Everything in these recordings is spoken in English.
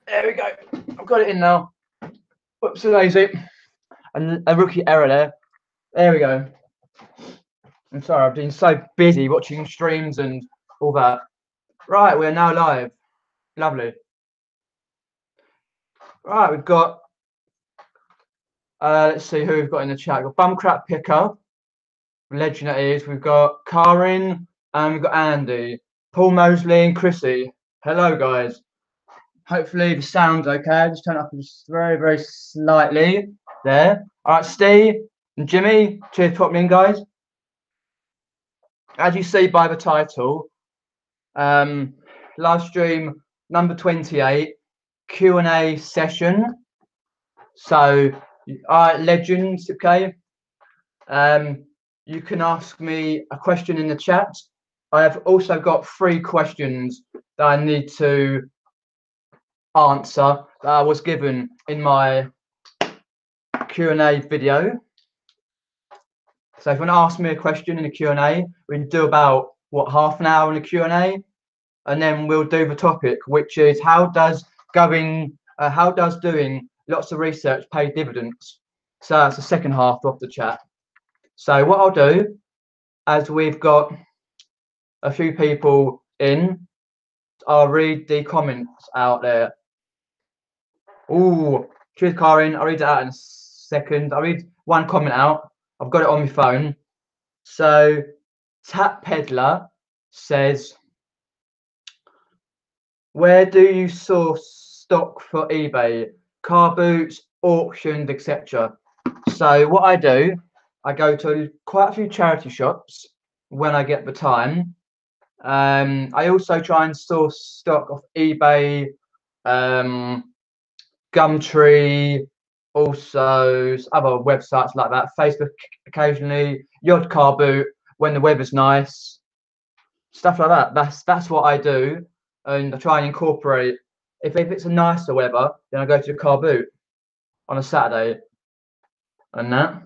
There we go. I've got it in now. Whoops, lazy. And a rookie error there. There we go. I'm sorry, I've been so busy watching streams and all that. Right, we're now live. Lovely. Right, we've got. Let's see who we've got in the chat. We've got Bumcrap Picker, legend that is. We've got Karin and we've got Andy, Paul Mosley and Chrissy. Hello, guys. Hopefully the sound's okay. Just turn it up just very, very slightly there. All right, Steve and Jimmy, cheers for popping in, guys. As you see by the title, live stream number 28, Q&A session. So, legends, okay. You can ask me a question in the chat. I have also got 3 questions that I need to answer that I was given in my Q&A video. So if you want to ask me a question in the Q&A, we can do about half an hour in the Q&A, and then we'll do the topic, which is how does doing lots of research pay dividends. So that's the second half of the chat. So what I'll do, as we've got a few people in, I'll read the comments out there. Oh, cheers, Karin. I'll read that out in a second. I'll read one comment out. I've got it on my phone. So, Tap Peddler says, where do you source stock for eBay? Car boots, auctions, etc. So what I do, I go to quite a few charity shops when I get the time. I also try and source stock off eBay, Gumtree, also other websites like that, Facebook occasionally, Yod Car Boot when the weather's nice, stuff like that. That's what I do, and I try and incorporate. If it's a nicer weather, then I go to the Car Boot on a Saturday, and that.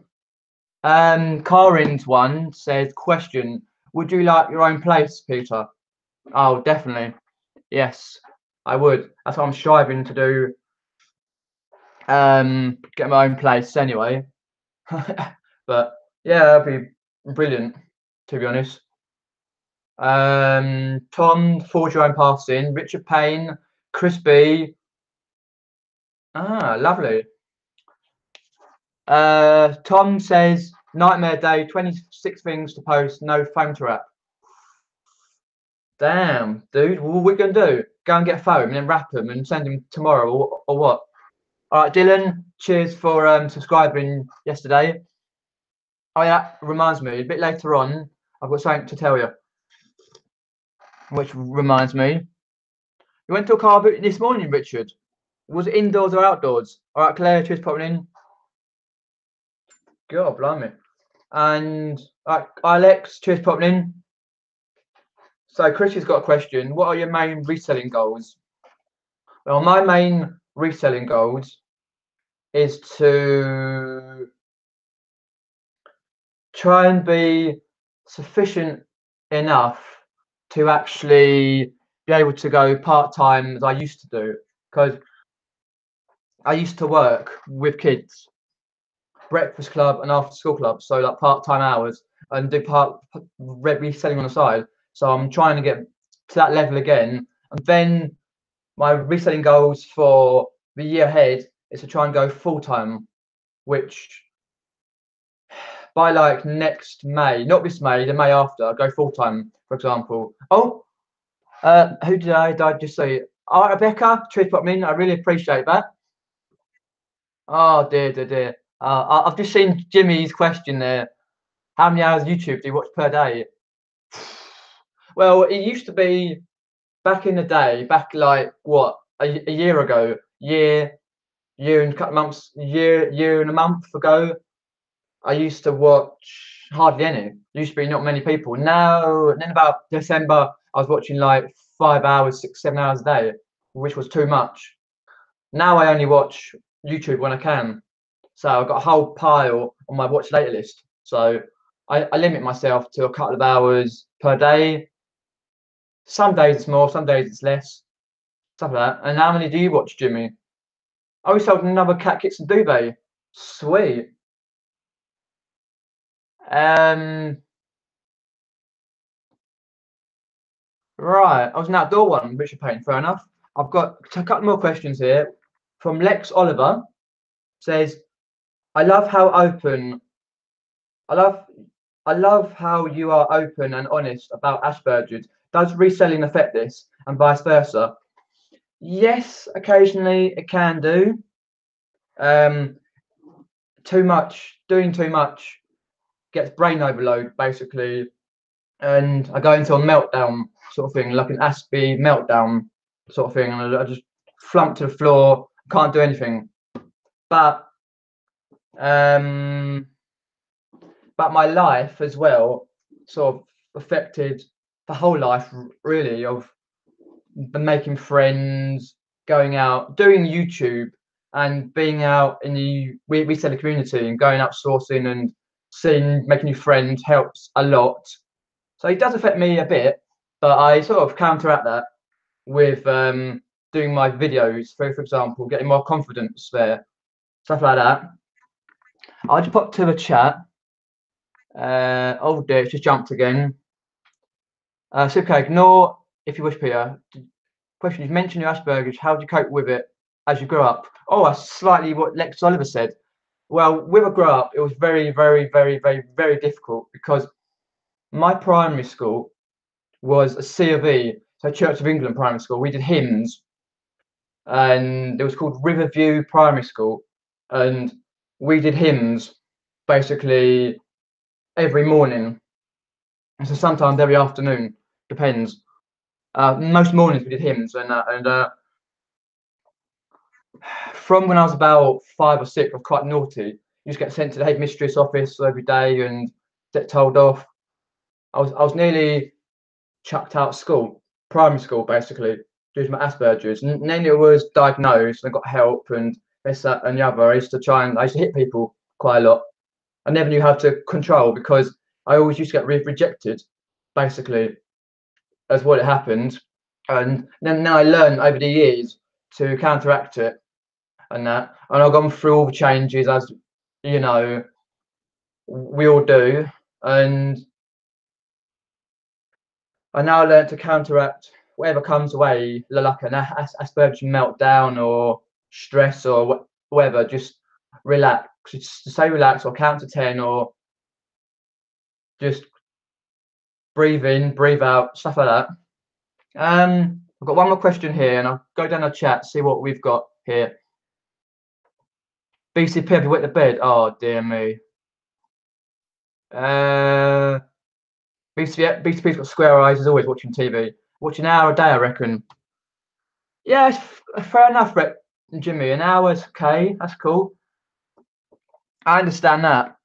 Karin's one says, question: would you like your own place, Peter? Oh, definitely. Yes, I would. That's what I'm striving to do. Get my own place anyway. But yeah, that'd be brilliant, to be honest. Tom, forge your own paths in. Richard Payne, Chris B. Ah, lovely. Tom says, nightmare day, 26 things to post, no phone to wrap. Damn, dude, what are we gonna do? Go and get a phone and then wrap them and send them tomorrow, or what? All right, Dylan, cheers for subscribing yesterday. Oh yeah, reminds me, a bit later on, I've got something to tell you. Which reminds me, you went to a car boot this morning, Richard. Was it indoors or outdoors? All right, Claire, cheers popping in. God, blimey. And Alex, cheers popping in. So Chris has got a question. What are your main reselling goals? Well, my main reselling goals is to try and be sufficient enough to actually be able to go part-time as I used to do, because I used to work with kids, breakfast club and after school club, so like part-time hours, and do reselling on the side. So I'm trying to get to that level again, and then my reselling goals for the year ahead is to try and go full-time, which by like next May, not this May, the May after, I'll go full-time, for example. Oh, who did I just say? Oh, Rebecca, cheers for me. I really appreciate that. Oh dear. I've just seen Jimmy's question there. How many hours of YouTube do you watch per day? Well, it used to be back in the day, back like what, a year ago, year and a couple of months, year and a month ago, I used to watch hardly any. Used to be not many people. Now, then about December, I was watching like 5 hours, 6, 7 hours a day, which was too much. Now I only watch YouTube when I can. So I've got a whole pile on my watch later list. So I limit myself to a couple of hours per day. Some days it's more, some days it's less. stuff like that. And how many do you watch, Jimmy? Oh, we sold another cat kits and duvet. Sweet. Right. I was an outdoor one, Richard Payne. Fair enough. I've got a couple more questions here from Lex Oliver. Says, I love how open. I love. I love how you are open and honest about Asperger's. Does reselling affect this, and vice versa? Yes, occasionally it can do. Um, doing too much gets brain overload basically, and I go into a meltdown sort of thing, like an Aspie meltdown sort of thing, and I just flump to the floor, can't do anything. But um, but my life as well sort of affected the whole life really of making friends, going out, doing YouTube, and being out in the reseller community and going out sourcing and seeing, making new friends helps a lot. So it does affect me a bit, but I sort of counteract that with doing my videos, for example, getting more confidence there, stuff like that. I just popped to the chat. Oh dear, it's just jumped again. Super, ignore if you wish, Peter. Question: you mentioned your Asperger's. How do you cope with it as you grow up? Oh, that's slightly what Lex Oliver said. Well, with a grow up, it was very, very, very, very, very difficult because my primary school was a C of E, so Church of England primary school. We did hymns, and it was called Riverview Primary School, and we did hymns basically every morning, and so sometimes every afternoon, depends. Most mornings we did hymns, and from when I was about 5 or 6, I was quite naughty. You just get sent to the headmistress office every day and get told off. I was nearly chucked out of school, primary school basically, due to my Asperger's. And then it was diagnosed and I got help and this, that, and the other. I used to hit people quite a lot. I never knew how to control because I always used to get rejected, basically, as what it happened. And then now I learned over the years to counteract it and that. And I've gone through all the changes as you know we all do. And I now learn to counteract whatever comes away, like an Asperger's meltdown or stress or whatever. Just relax. Just say relax or count to 10 or just breathe in, breathe out, stuff like that. I've got one more question here, and I'll go down the chat, see what we've got here. BCP, have you wet the bed? Oh dear me. BCP's got square eyes. Is always watching TV. Watching an hour a day, I reckon. Yeah, fair enough, Jimmy. An hour's okay. That's cool. I understand that.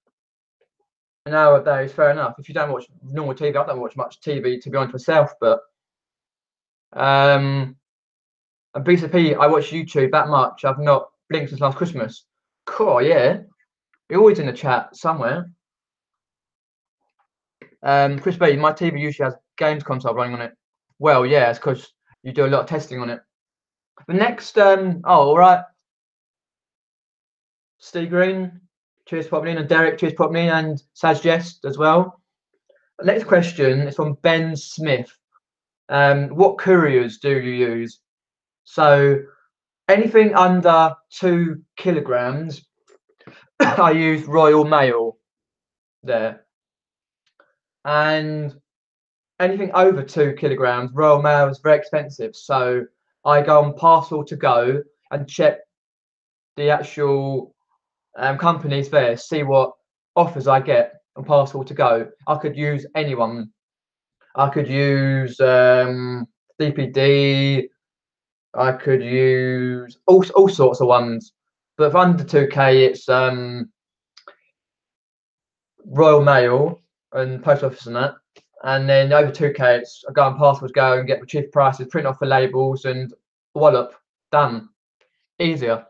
An hour a day is fair enough. If you don't watch normal TV, I don't watch much TV to be honest myself. But and BCP, I watch YouTube that much. I've not blinked since last Christmas. Cool, yeah. You're always in the chat somewhere. Chris B, my TV usually has games console running on it. Well, yeah, it's because you do a lot of testing on it. The next, oh, all right. Steve Green, cheers for popping in, and Derek, cheers for popping in, and Saj Jest as well. Next question is from Ben Smith. What couriers do you use? So anything under 2 kilograms, I use Royal Mail there. And anything over 2 kilograms, Royal Mail is very expensive. So I go on Parcel to Go and check the actual companies there, see what offers I get on Parcel to Go. I could use anyone. I could use DPD. I could use all sorts of ones. But for under 2K, it's Royal Mail and Post Office and that. And then over 2K, it's I go on Parcel to Go and get the cheap prices, print off the labels, and wallop, done. Easier.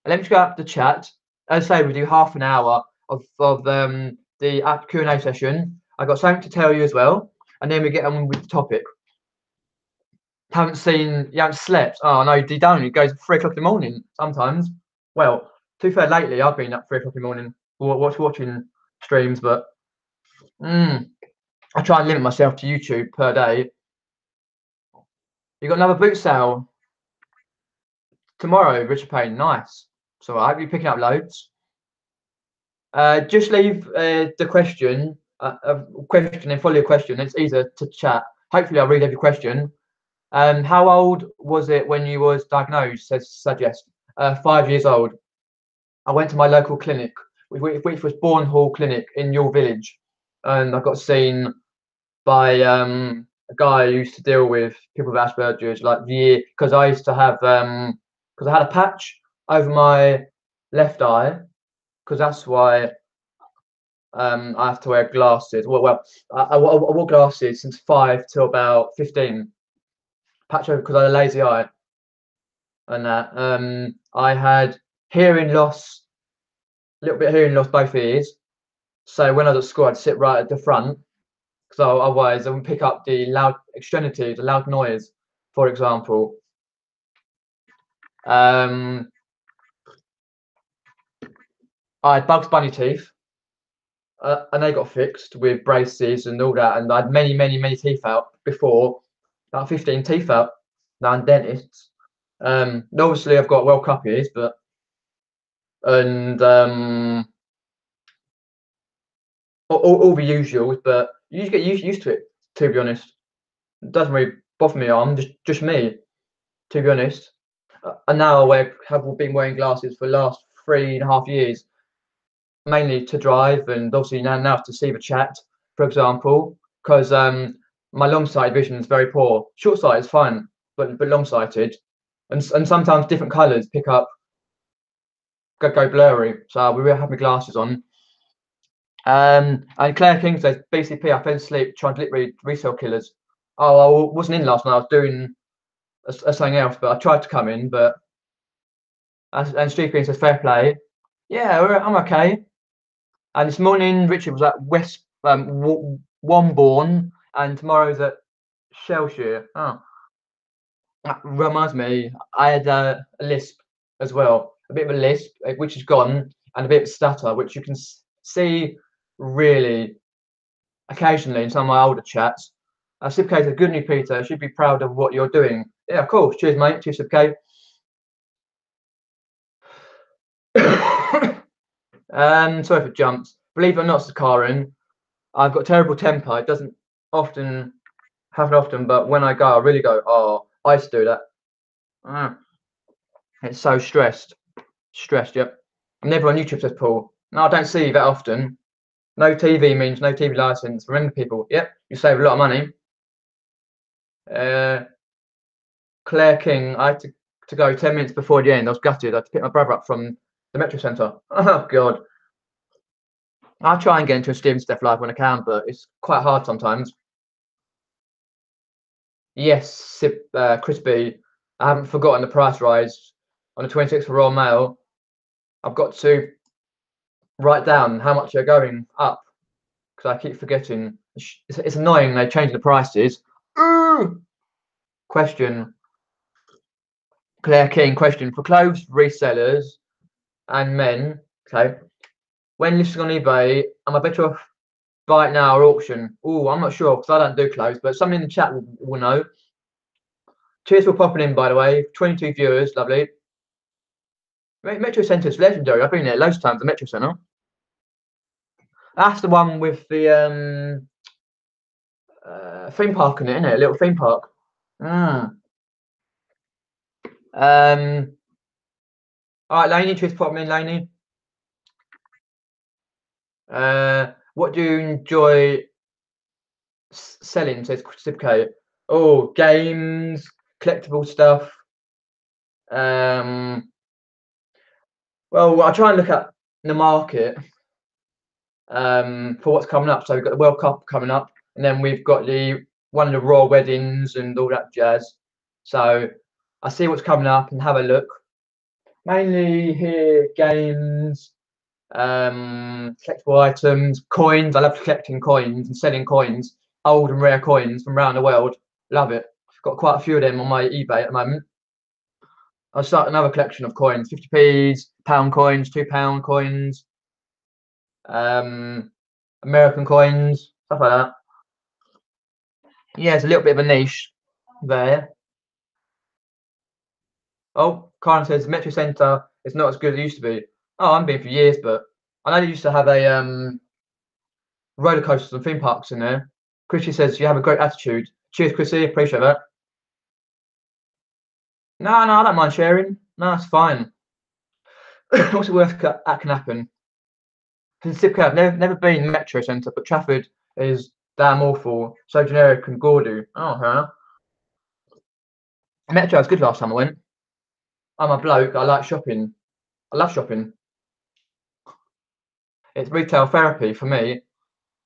And let me just go up the chat. As I say, we do half an hour of the Q&A session. I've got something to tell you as well, and then we get on with the topic. You haven't slept. Oh no, you don't. It goes at 3 o'clock in the morning sometimes. Well, to be fair, lately I've been up 3 o'clock in the morning watching streams, but I try and limit myself to YouTube per day. You got another boot sale tomorrow, Richard Payne. Nice. So I hope you're picking up loads. Just leave the question, and follow your question. It's easier to chat. Hopefully, I'll read every question. How old was it when you was diagnosed? Suggest 5 years old. I went to my local clinic, which was Bourne Hall Clinic in your village, and I got seen by a guy who used to deal with people with Asperger's, like the year, because I used to have because I had a patch over my left eye, because that's why I have to wear glasses. I wore glasses since 5 till about 15. Patch over because I had a lazy eye, and that I had hearing loss, a little bit of hearing loss both ears. So when I was at school, I'd sit right at the front, because otherwise I wouldn't pick up the loud extremity, the loud noise, for example. I had Bugs Bunny teeth, and they got fixed with braces and all that. And I had many teeth out before, about 15 teeth out. Now I'm dentists. Obviously I've got well cup ears, and all the usuals, but you just get used to it. To be honest, it doesn't really bother me. I'm just me, to be honest. And now have been wearing glasses for the last 3.5 years, mainly to drive, and obviously now to see the chat, for example, because my long sighted vision is very poor. Short sight is fine, but long sighted, and sometimes different colours pick up, go blurry. So we will have my glasses on. And Claire King says BCP. I fell asleep trying to read Resale Killers. Oh, I wasn't in last night. I was doing something else, but I tried to come in. But and Steve Green says fair play. Yeah, I'm okay. And this morning Richard was at West Wombourne, and tomorrow's at Shellshire. Oh, that reminds me, I had a lisp as well. A bit of a lisp, which is gone, and a bit of stutter, which you can see really occasionally in some of my older chats. Sipke said, good news, Peter. You should be proud of what you're doing. Yeah, of course. Cheers, mate. Cheers, Sipke. Sorry for jumps. Believe it or not, Karen, I've got terrible temper. It doesn't happen, but when I go, I really go, oh, I used to do that. It's so stressed. Yep. I'm never on YouTube, says Paul. No, I don't see you that often. No TV means no TV license. Remember, people. Yep, you save a lot of money. Claire King, I had to go 10 minutes before the end. I was gutted. I had to pick my brother up from the Metro Centre. Oh, God. I try and get into a Steven Steph live when I can, but it's quite hard sometimes. Yes, Crispy, I haven't forgotten the price rise on the 26th for Royal Mail. I've got to write down how much they're going up, because I keep forgetting. It's annoying they change the prices. Question. Claire King, question. For clothes resellers and men, okay, when listing on eBay, am I better off buy it now or auction? Oh, I'm not sure, because I don't do clothes, but someone in the chat will know. Cheers for popping in, by the way. 22 viewers, lovely. Metro Centre's legendary. I've been there loads of times, the Metro Centre. That's the one with the theme park in it, isn't it? A little theme park. All right, Laney, cheers for popping in, Laney. What do you enjoy selling, says Sipke? Oh, games, collectible stuff. Well, I try and look at the market for what's coming up. So we've got the World Cup coming up, and then we've got one of the royal weddings and all that jazz. So I see what's coming up and have a look. Mainly here, games, collectible items, coins. I love collecting coins and selling coins, old and rare coins from around the world. Love it. Got quite a few of them on my eBay at the moment. I'll start another collection of coins, 50p's, pound coins, £2 coins, American coins, stuff like that. Yeah, it's a little bit of a niche there. Oh, Karen says Metro Centre is not as good as it used to be. Oh, I've been for years, but I know they used to have a roller coasters and theme parks in there. Chrissy says you have a great attitude. Cheers, Chrissy. Appreciate that. No, I don't mind sharing. No, it's fine. What's the worst that can happen? I've never been Metro Centre, but Trafford is damn awful. So generic and gaudy. Oh, fair enough. Metro was good last time I went. I'm a bloke. I like shopping. I love shopping. It's retail therapy for me.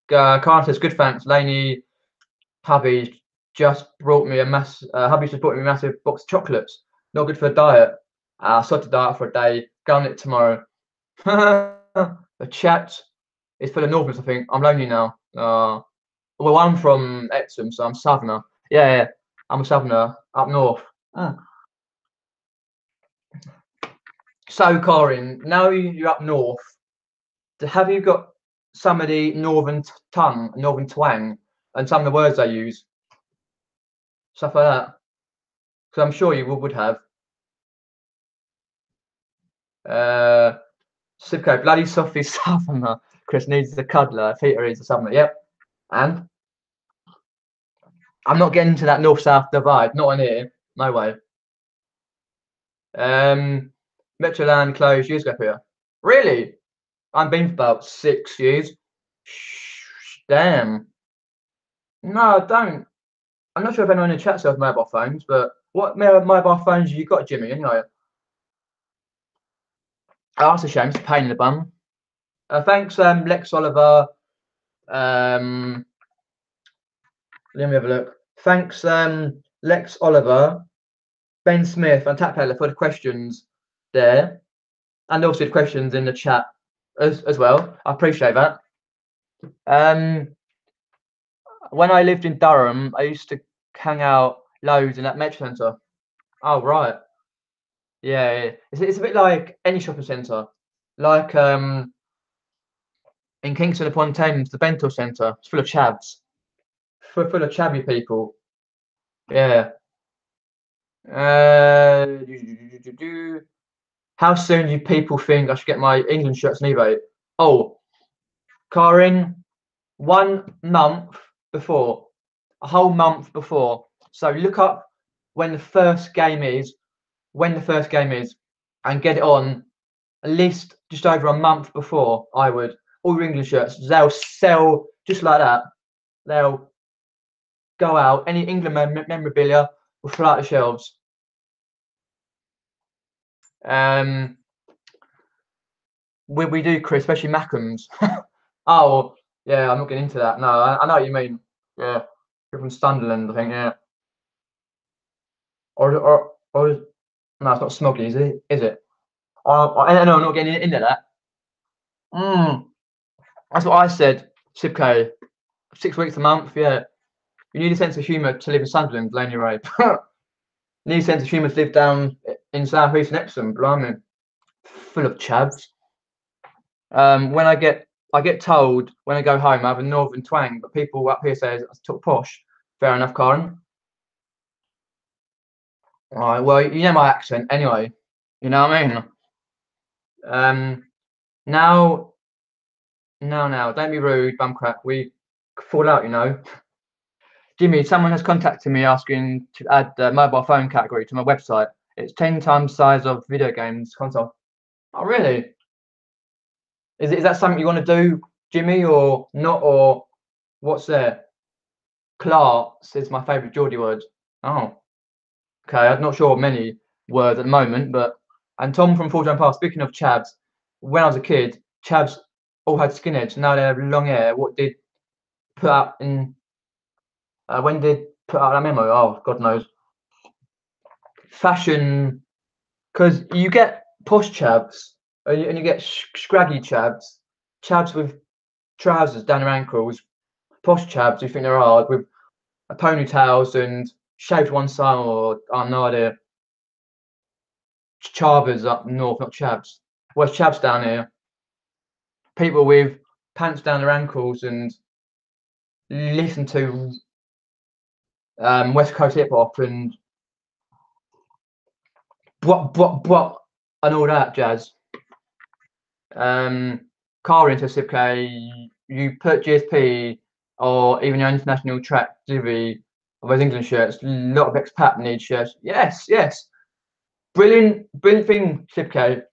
Karen says good thanks. Laney, hubby just brought me a massive box of chocolates. Not good for the diet. I started to diet for a day. Go on it tomorrow. The chat is full of Northerners, I think. I'm lonely now. Well, I'm from Epsom, so I'm southerner. Yeah, I'm a southerner up north. So, Corin, now you're up north, have you got some of the northern northern twang, and some of the words they use? Stuff like that? Because I'm sure you would have. Sipco, bloody Sophie southerner. Chris needs a cuddler. Peter is a southerner. Yep. And I'm not getting into that north-south divide. Not on here. No way. Metroland closed years ago here. Really? I've been for about 6 years. Damn. No, I don't. I'm not sure if anyone in the chat sells mobile phones, but what mobile phones have you got, Jimmy? Anyway. Oh, that's a shame. It's a pain in the bum. Thanks, Lex Oliver. Let me have a look. Thanks, Lex Oliver, Ben Smith, and Tapella for the questions there, and also the questions in the chat as well. I appreciate that. When I lived in Durham, I used to hang out loads in that Metro Centre. Oh, right. Yeah. It's a bit like any shopping centre. Like in Kingston upon Thames, the Bento Centre. It's full of chavs. Full of chavvy people. Yeah. How soon do people think I should get my England shirts on eBay? Oh, Karin, 1 month before. A whole month before. So look up when the first game is, and get it on at least just over a month before. I would. All your England shirts, they'll sell just like that. They'll go out. Any England memorabilia will fill out the shelves. We do, Chris, especially Mackems. Oh, yeah, I'm not getting into that. No, I know what you mean. Yeah, you're from Sunderland, I think. Yeah. Or no, it's not smugly, is it? Is it? No, I'm not getting into that. That's what I said, Sibco. 6 weeks a month, yeah. You need a sense of humour to live in Sunderland, Laney Ray. You need a sense of humour to live down in South East Epsom, blimey. Full of chavs. When I get told when I go home I have a northern twang, but people up here say I talk posh. Fair enough, Karen. All right, well, you know my accent anyway. You know what I mean? Now, don't be rude, bumcrack. We fall out, you know. Jimmy, someone has contacted me asking to add the mobile phone category to my website. It's 10 times size of video games console. Oh, really? Is that something you want to do, Jimmy, or not? Or what's there? Clarks is my favourite Geordie word. Oh, okay. I'm not sure of many words at the moment, but and Tom from Full Time Pass. Speaking of chavs, when I was a kid, chavs all had skinheads. Now they have long hair. What did put out in? When did put out that memo? Oh, God knows. Fashion, because you get posh chavs and you get scraggy chavs with trousers down their ankles, posh chavs who think they're hard with ponytails and shaved one side, or I have no idea. Chavas up north, not chavs. Where's chavs down here? People with pants down their ankles and listen to West Coast hip hop and what and all that jazz. Car intensive K, you put GSP or even your international track delivery of those England shirts. A lot of expat need shirts. Yes, yes. Brilliant thing, Sipk. A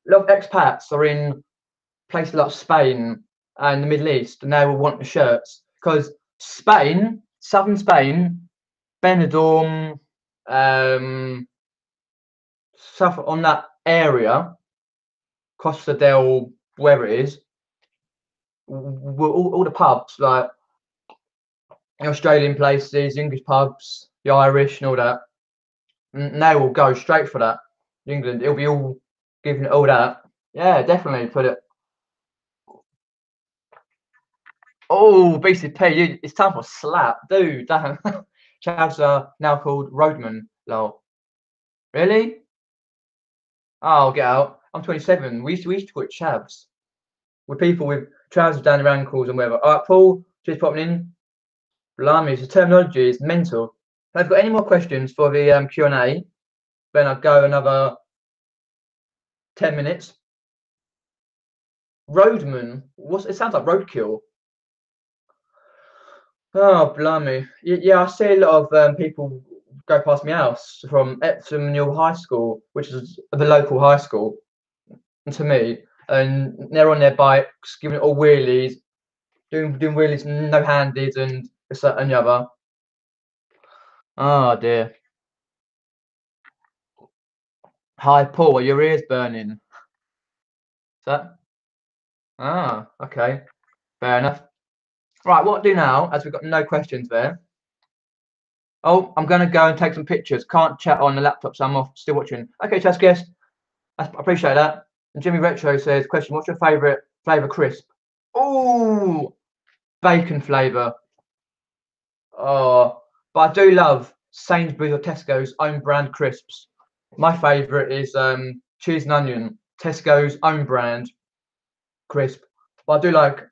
lot of expats are in places like Spain and the Middle East, and they will want the shirts because Spain, southern Spain, Benidorm, south on that area, Costa del wherever it is, all the pubs like the Australian places, English pubs, the Irish, and all that. And they will go straight for that. England, it'll be all giving it all that. Yeah, definitely put it. Oh, BCP, it's time for a slap, dude. Damn. Chavs are now called roadmen. Lol. Really? Oh, get out. I'm 27. We used to call it chavs. With people with trousers down their ankles and whatever. All right, Paul, just popping in. Blimey, the terminology is mental. If I've got any more questions for the Q&A, then I'll go another 10 minutes. Roadman, it sounds like roadkill. Oh, blimey. Yeah, I see a lot of people go past my house from Epsom Newell High School, which is the local high school to me, and they're on their bikes, giving it all wheelies, doing wheelies, no handed, and this, that, and the other. Oh dear. Hi, Paul. Are your ears burning? Is that? Ah, okay. Fair enough. Right, what I'll do now, as we've got no questions there. Oh, I'm going to go and take some pictures. Can't chat on the laptop, so I'm off. Still watching. Okay, Chess guest. I appreciate that. And Jimmy Retro says, question, what's your favourite flavour crisp? Oh, bacon flavour. Oh, but I do love Sainsbury's or Tesco's own brand crisps. My favourite is cheese and onion, Tesco's own brand crisp. But I do like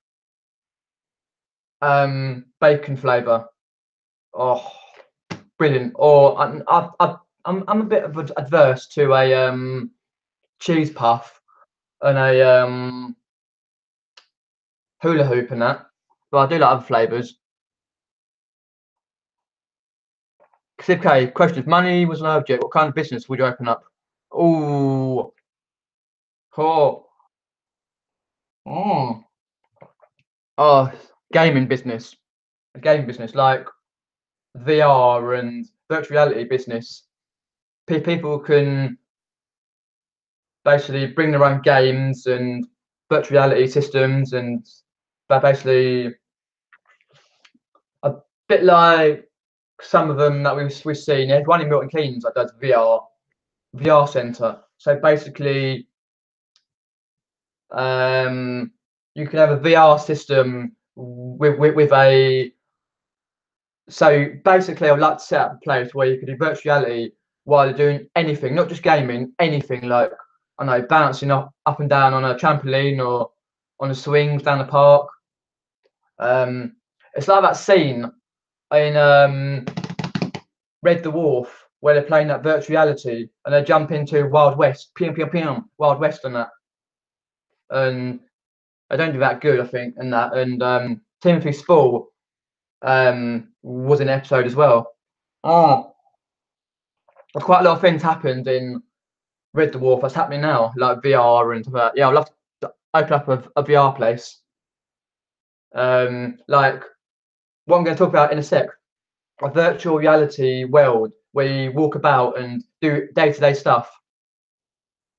bacon flavour. Oh, brilliant. Or I'm a bit of adverse to a cheese puff and a hula hoop and that, but I do like other flavours. K, question: if money was an object, what kind of business would you open up? Oh, oh, oh, oh, gaming business, a gaming business like VR and virtual reality business. People can basically bring their own games and virtual reality systems, and they're basically a bit like some of them that we've seen. There's one in Milton Keynes that does VR center. So basically, you can have a VR system with a. So basically, I'd like to set up a place where you could do virtual reality while you're doing anything, not just gaming, anything like I don't know, bouncing up and down on a trampoline or on the swings down the park. It's like that scene in Red Dwarf where they're playing that virtual reality and they jump into Wild West, Wild West and that. And I don't do that good, I think, in that. And Timothy Spall was in an episode as well. Oh, quite a lot of things happened in Red Dwarf. That's happening now, like VR and stuff. Yeah, I'd love to open up a VR place. Like what I'm going to talk about in a sec, a virtual reality world where you walk about and do day-to-day stuff.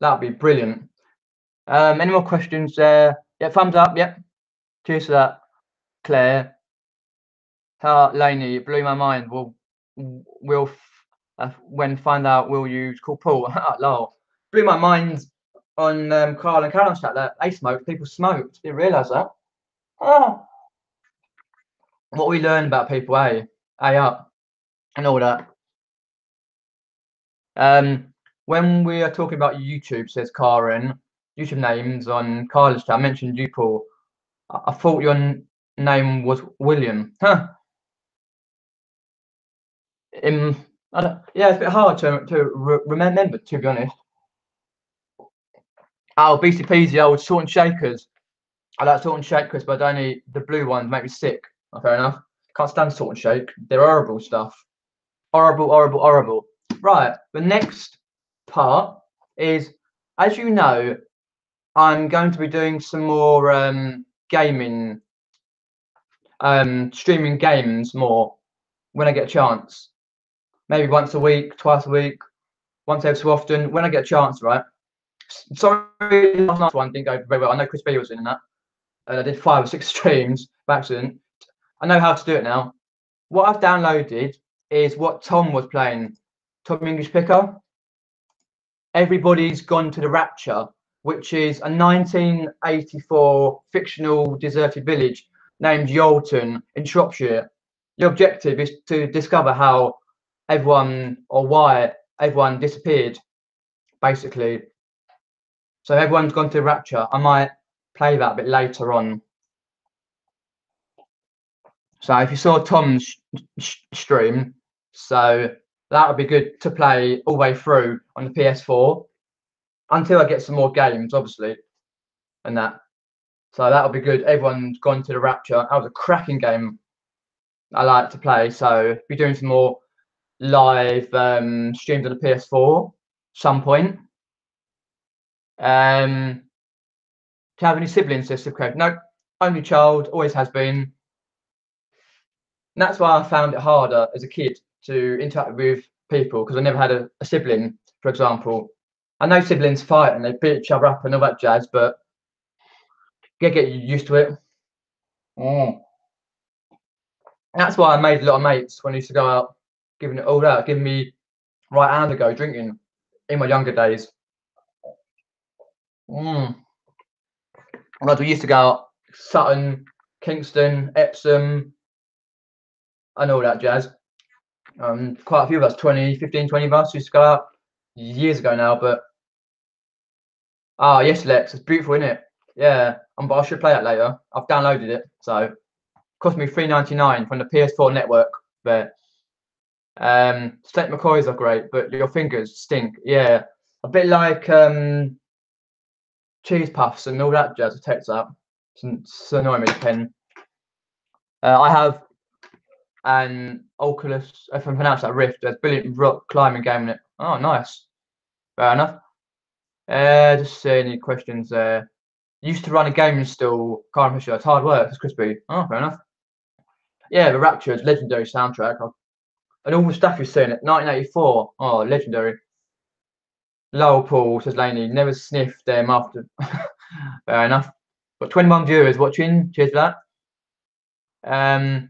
That'd be brilliant. Any more questions there? Yeah, thumbs up. Yep. Cheers for that, Claire. Laney, it blew my mind. We'll when find out we'll use call Paul. Lol. Blew my mind on Carl and Carol's chat that they smoked. People smoked. Didn't realise that. Oh. What we learn about people, eh? Up. and all that. When we are talking about YouTube, says Karen, YouTube names on Carla's chat, I mentioned you, Paul. I thought your name was William. Huh. Yeah, it's a bit hard to remember, to be honest. Oh, BC Peasy, old salt and shakers. I like salt and shakers, but I don't eat the blue ones, make me sick. Oh, fair enough. Can't stand salt and shake. They're horrible stuff. Horrible, horrible, horrible. Right, the next part is, as you know, I'm going to be doing some more gaming, streaming games more when I get a chance. Maybe once a week, twice a week, once every so often, when I get a chance, right? Sorry, last one didn't go very well. I know Chris B was in that. And I did 5 or 6 streams by accident. I know how to do it now. What I've downloaded is what Tom was playing, Tom English Picker. Everybody's Gone to the Rapture, which is a 1984 fictional deserted village named Yalton in Shropshire. The objective is to discover how everyone, or why everyone disappeared, basically. So everyone's gone to the Rapture. I might play that a bit later on. So if you saw Tom's stream, so that would be good to play all the way through on the PS4 until I get some more games, obviously, and that. So that'll be good. Everyone's Gone to the Rapture. That was a cracking game I like to play. So be doing some more live streams on the PS4 some point. Do you have any siblings, Sister Craig? No, only child, always has been. And that's why I found it harder as a kid to interact with people, because I never had a sibling, for example. I know siblings fight and they beat each other up and all that jazz, but get used to it. That's why I made a lot of mates when I used to go out, giving it all out, giving me right hand to go drinking in my younger days. Like we used to go out Sutton, Kingston, Epsom, and all that jazz. Quite a few of us, 15, 20 of us used to go out years ago now, but yes, Lex, it's beautiful, isn't it? Yeah, but I should play that later. I've downloaded it, so it cost me $3.99 from the PS4 network there. Steak McCoys are great, but your fingers stink. Yeah, a bit like cheese puffs and all that jazz. It takes up. It's annoying me, the pen. I have an Oculus, if I pronounce that, Rift. There's a brilliant rock climbing game in it. Oh, nice. Fair enough. Just see any questions there. Used to run a gaming stall. Can't push it. It's hard work. It's crispy. Oh, fair enough. Yeah, the Rapture is legendary soundtrack. And all the stuff you're seeing it. 1984. Oh, legendary. Lowell Paul, says Laney, never sniffed them after. Fair enough. Got 21 viewers watching. Cheers for that.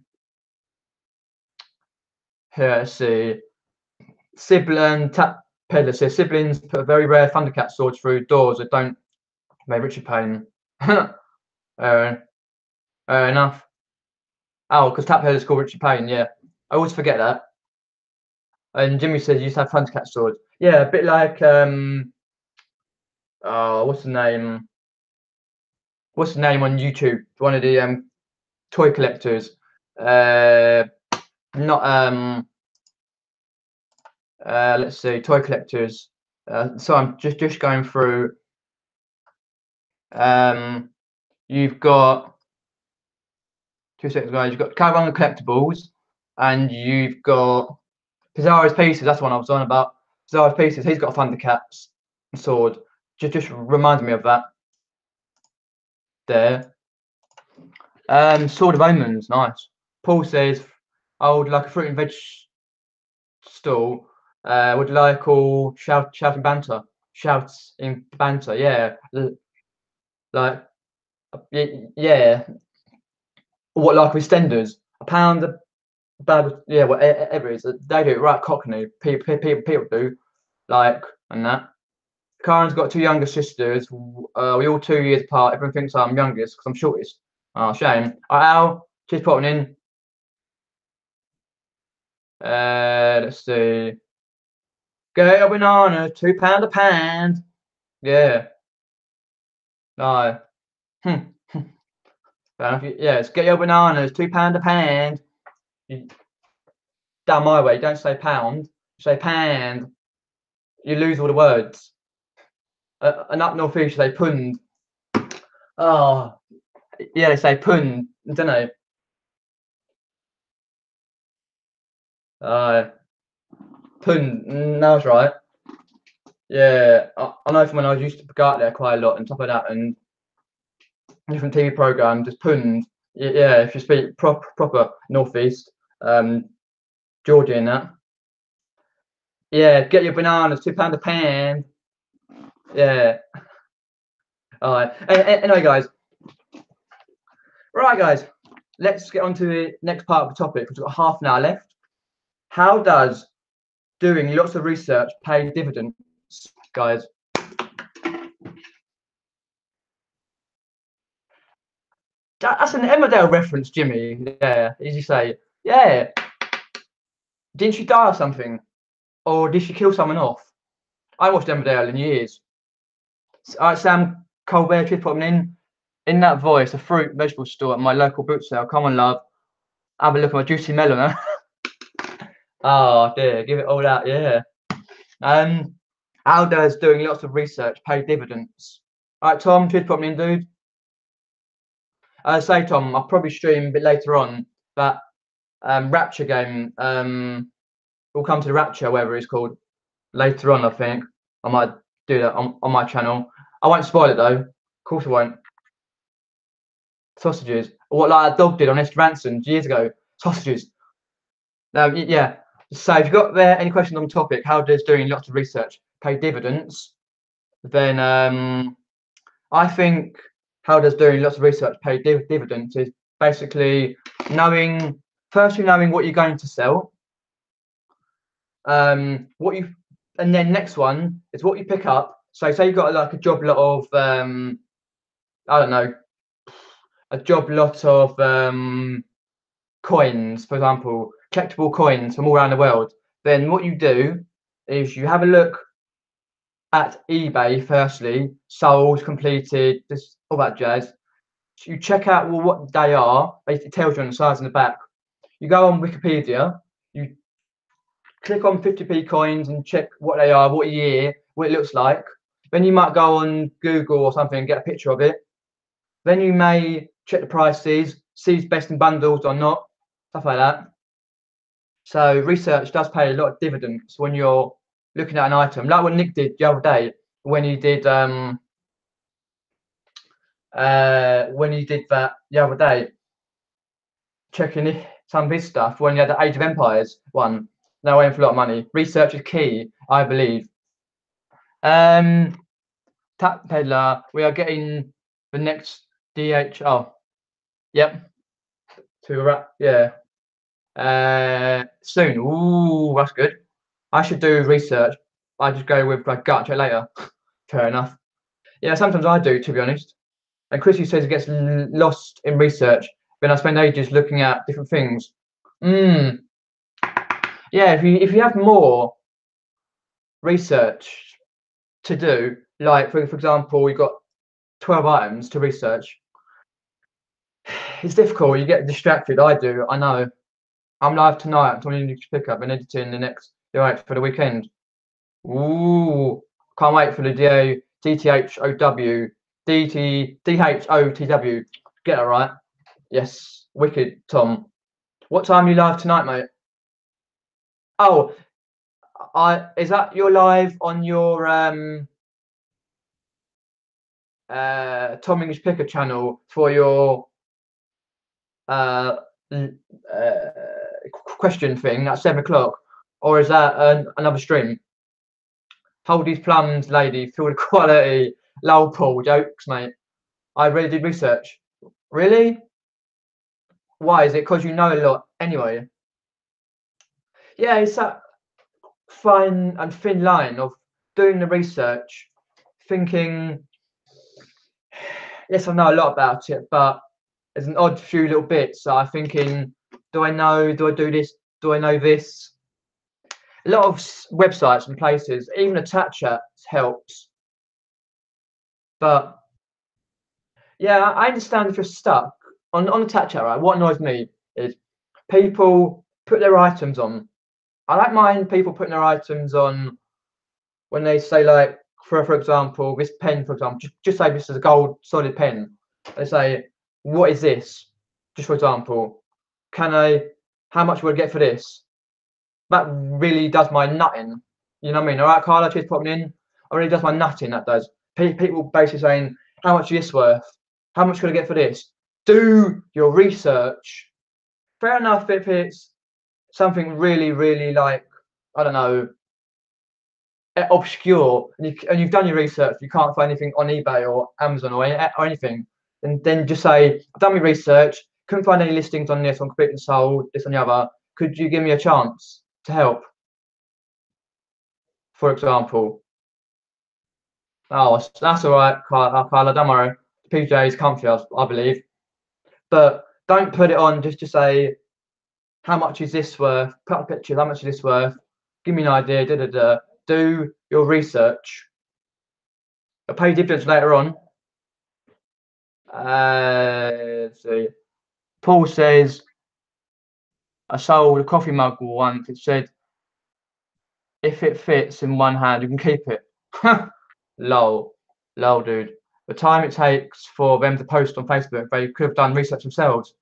Here, let's see. Sibling Tap Peddler says siblings put a very rare Thundercat sword through doors that don't make Richard Payne. Enough. Oh, because Tap Peddler's called Richard Payne, yeah. I always forget that. And Jimmy says you used to have Thundercat swords. Yeah, a bit like what's the name? What's the name on YouTube? One of the toy collectors. Let's see, toy collectors. So I'm just going through. You've got 2 seconds, guys. You've got Caravan of Collectibles, and you've got Pizarro's Pieces. That's the one I was on about. Pizarro's Pieces. He's got a Thundercats sword. Just reminds me of that. There. Sword of Omens, nice. Paul says, I would like a fruit and veg stall. Would like all shouting banter. Shouts in banter, yeah. Like, yeah. What, like with Stenders? A pound, a bag, yeah, whatever it is. They do it right, Cockney. People do, like, and that. Karen's got 2 younger sisters. We all 2 years apart. Everyone thinks I'm youngest because I'm shortest. Oh, shame. Al, she's popping in. Let's see. Get your banana, £2 a pound. Yeah. No. Yes, get your bananas, £2 a pound. Down my way, don't say pound, say pound. You lose all the words. And up north east, they pund. Oh, yeah, they say pund, don't they? Pund, that was right. Yeah, I know from when I used to go out there quite a lot and stuff like that, and different TV programs, just pund. Yeah, if you speak proper northeast, Georgia and that. Yeah, get your bananas, £2 a pound. Yeah. Alright. Anyway, guys. Right, guys. Let's get on to the next part of the topic. We've got half an hour left. How does doing lots of research pay dividends, guys? That's an Emmerdale reference, Jimmy. Yeah, as you say. Yeah. Didn't she die or something? Or did she kill someone off? I watched Emmerdale in years. Alright, Sam Colbert, just put in that voice, a fruit and vegetable store at my local boot sale. Come on, love. Have a look at my juicy melon, huh? Oh dear, give it all out, yeah. How does doing lots of research pay dividends? Alright, Tom, just put me in, dude. Say, Tom, I'll probably stream a bit later on that Rapture game. We'll come to the Rapture, whatever it's called, later on, I think. I might do that on my channel. I won't spoil it though. Of course I won't. Sausages. What like a dog did on Esther Ranson years ago. Sausages. Yeah. So if you've got there any questions on the topic, how does doing lots of research pay dividends? Then I think how does doing lots of research pay dividends is basically firstly knowing what you're going to sell. And then next one is what you pick up. So say you've got like a job lot of I don't know, a job lot of coins, for example, collectible coins from all around the world. Then what you do is you have a look at eBay firstly, sold, completed, just all that jazz. So you check out what they are. Basically, tells you on the sides and the back. You go on Wikipedia. You click on 50p coins and check what they are, what year, what it looks like. Then you might go on Google or something and get a picture of it. Then you may check the prices, see if best in bundles or not, stuff like that. So research does pay a lot of dividends when you're looking at an item, like what Nick did the other day when he did that the other day, checking some of his stuff when he had the Age of Empires one. Now waiting for a lot of money. Research is key, I believe. Tap Peddler, we are getting the next DH. Oh, yep. To wrap, yeah. Soon. Ooh, that's good. I should do research. I just go with my gut check later. Fair enough. Yeah, sometimes I do, to be honest. And Chrissy says it gets lost in research. Then I spend ages looking at different things. Yeah, if you have more research to do, like for example, we've got 12 items to research. It's difficult. You get distracted. I do. I know. I'm live tonight. I'm need to pick up and editing the next for the weekend. Ooh, can't wait for the DTHOW. DHOTW. Get it right. Yes, wicked, Tom. What time are you live tonight, mate? Oh, is that your live on your Tom English Picker channel for your question thing at 7 o'clock, or is that another stream? Hold these plums, lady. Feel the quality. Lol, Paul. Jokes, mate. I really did research. Really? Why? Is it because you know a lot anyway? Yeah, it's that fine and thin line of doing the research, thinking, yes, I know a lot about it, but there's an odd few little bits. So I'm thinking, do I know? Do I do this? Do I know this? a lot of websites and places, even a chat helps. But yeah, I understand if you're stuck on the chat, right? What annoys me is people put their items on. I don't mind people putting their items on when they say, like, for example, this pen, for example, just say this is a gold solid pen. They say, what is this? Just for example, how much would I get for this? That really does my nutting. You know what I mean? All right, Carla, cheers for popping in. It really does my nutting, that does. People basically saying, how much is this worth? How much could I get for this? Do your research. Fair enough if it's something really, really, like, I don't know, obscure, and you've done your research, you can't find anything on eBay or Amazon or anything, then just say, I've done my research, couldn't find any listings on this, on completely sold, this and the other. Could you give me a chance to help? For example. Oh, that's all right, Carla, don't worry. PJ is comfy, I believe. But don't put it on just to say, how much is this worth? Put a picture, how much is this worth? Give me an idea, Do your research. I'll pay dividends later on. Let's see. Paul says, I sold a coffee mug once. It said, if it fits in one hand, you can keep it. Lol. Lol, dude. The time it takes for them to post on Facebook, they could have done research themselves.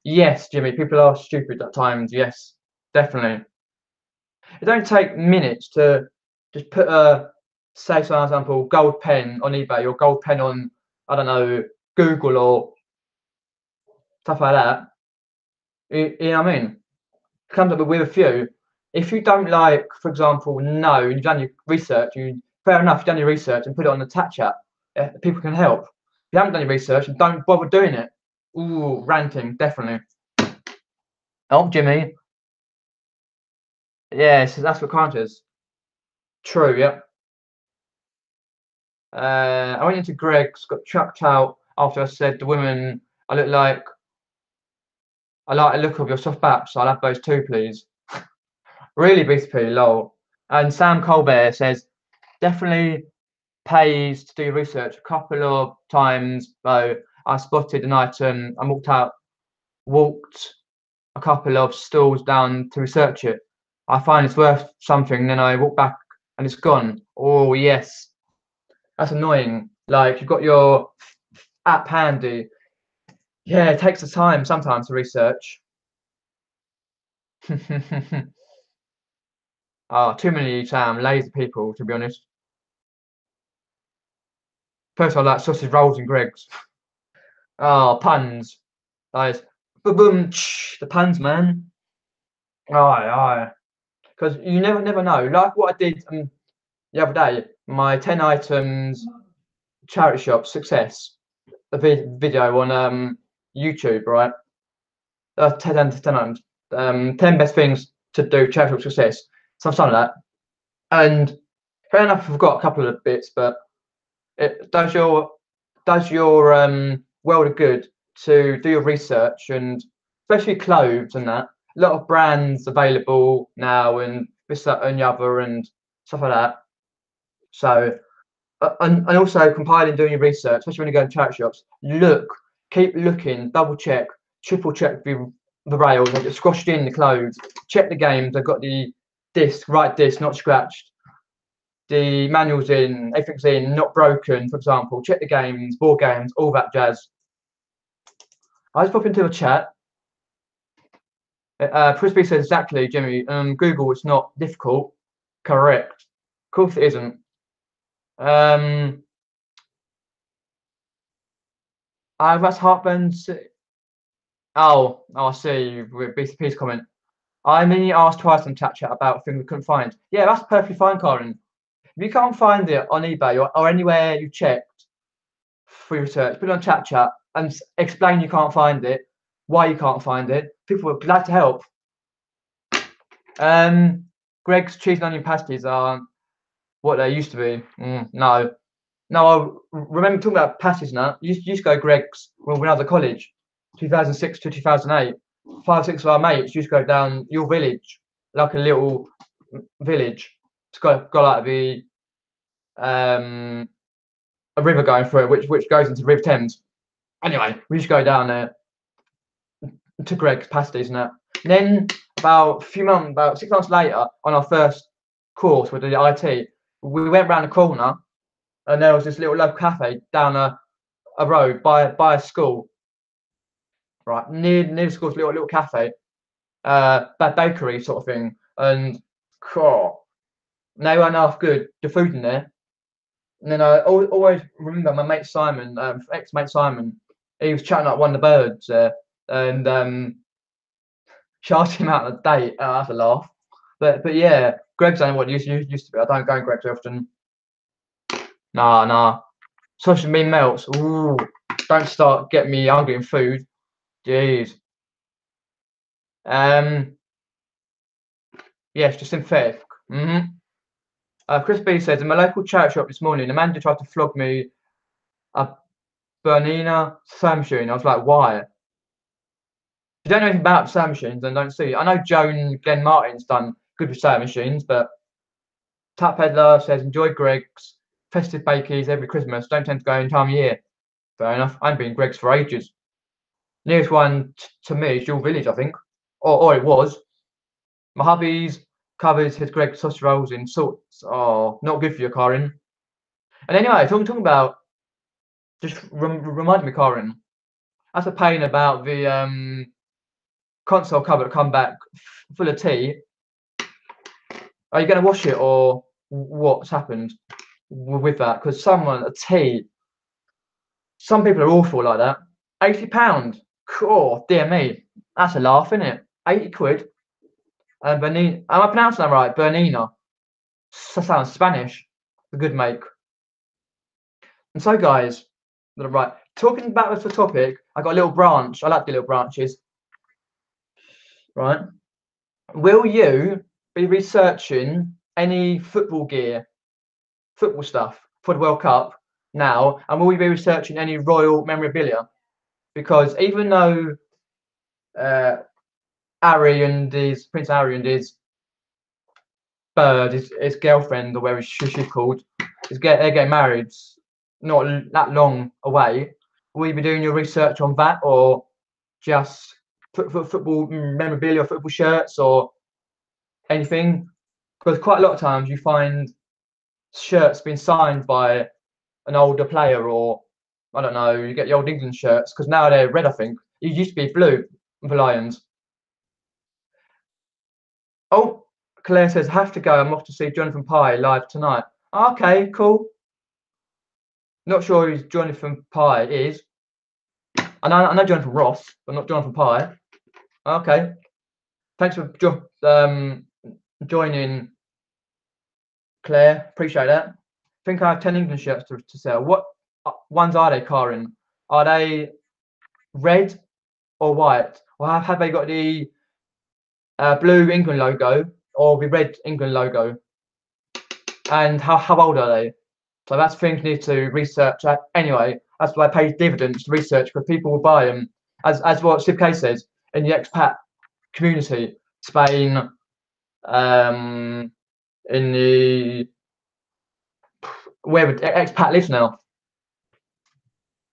Yes, Jimmy, people are stupid at times. Yes, definitely. It don't take minutes to just put say, for example, gold pen on eBay or gold pen on, I don't know, Google or stuff like that. You know what I mean? Comes up with a few. If you don't, like, for example, know, you've done your research, fair enough, you've done your research and put it on the chat chat. People can help. If you haven't done your research, don't bother doing it. Ooh, ranting, definitely. Oh, Jimmy. Yes, that's what counts. True, yeah. I went into Greg's, got chucked out after I said the women I like the look of your soft baps, so I'll have those too, please. Really, BCP, lol. And Sam Colbert says, definitely pays to do research. A couple of times though, I spotted an item and walked a couple of stalls down to research it. I find it's worth something, then I walk back and it's gone. Oh yes, that's annoying. Like, you've got your app handy. Yeah, it takes the time sometimes to research. Oh, too many lazy people, to be honest. First, I like sausage rolls and Greg's. Oh, puns. Guys, boom, the puns, man. Aye, aye. Because you never know. Like what I did the other day, my 10 items charity shop success, the video on YouTube, right? 10 items, 10 best things to do charity shop success, something like that. And fair enough, I've got a couple of bits, but it does your world of good to do your research, and especially clothes and that. A lot of brands available now, and this, that, and the other, and stuff like that. So, and also compiling, doing your research, especially when you go to charity shops. Keep looking, double check, triple check the rails. Like, it's squashed in the clothes. Check the games. They've got the right disc, not scratched. The manual's in, everything's in, not broken, for example. Check the games, board games, all that jazz. I just pop into a chat. Frisbee says, exactly, Jimmy. Google, it's not difficult. Correct. Of course it isn't. That's heartburn. I see. With BCP's comment. I mainly asked twice on chat about a thing we couldn't find. Yeah, that's perfectly fine, Karen. If you can't find it on eBay or anywhere you checked for research, put it on chat and explain you can't find it, why you can't find it. People are glad to help. Greg's cheese and onion pasties aren't what they used to be. No, I remember talking about pasties now. You used to go Greg's when I was at college, 2006 to 2008. 5 6 of our mates used to go down your village, like a little village. It's got like the a river going through it, which goes into the River Thames. Anyway, we used to go down there to Greg's pasties and that. And then about 6 months later, on our first course with the IT, we went round the corner and there was this little local cafe down a road by a school. Right, near the school's little cafe, bakery sort of thing. And cool. They weren't half good, the food in there. And then I always remember my mate Simon, ex-mate Simon, he was chatting like one of the birds there, and she asked him out on a date. Oh, that's a laugh. But yeah, Greg's only what it used to be. I don't go in Greg's often. Nah. Sausage and bean melts. Ooh, don't start getting me hungry in food. Jeez. Yes, just synthetic. Chris B says, in my local charity shop this morning, the manager tried to flog me a Bernina sewing machine. I was like, why? If you don't know anything about sewing machines, then don't see it. I know Joan Glenn Martin's done good with sewing machines, but Tap Peddler says, enjoy Greg's festive bakies every Christmas. Don't tend to go any time of year. Fair enough. I haven't been Greg's for ages. Nearest one to me is your village, I think. Or it was. My hubby's covers his Greg's sausage rolls in salts. Oh, not good for you, Karin. And anyway, talking about, just reminded me, Karin, that's a pain about the console cover come back full of tea. Are you going to wash it, or what's happened with that? Because a tea, some people are awful like that. £80. Cool, dear me, that's a laugh, isn't it? 80 quid. And Bernina, am I pronouncing that right? Bernina. That sounds Spanish. A good make. And so, guys, right, talking about the topic, I got a little branch. I like the little branches. Right. Will you be researching any football gear, football stuff for the World Cup now? And will you be researching any royal memorabilia? Because even though Prince Harry and his bird, his girlfriend, or whatever she's called, they're getting married not that long away. Will you be doing your research on that, or just football memorabilia, or football shirts, or anything? Because quite a lot of times you find shirts being signed by an older player, or I don't know, you get the old England shirts, because now they're red, I think. It used to be blue for Lions. Oh, Claire says, have to go. I'm off to see Jonathan Pye live tonight. Okay, cool. Not sure who Jonathan Pye is. I know Jonathan Ross, but not Jonathan Pye. Okay. Thanks for joining, Claire. Appreciate that. I think I have 10 England shirts to sell. What ones are they, Karin? Are they red or white? Or have they got the blue England logo or the red England logo? And how old are they? So that's things you need to research. Anyway, that's why I pay dividends to research, because people will buy them. As what Steve K says, in the expat community, Spain, in the where expat lives now.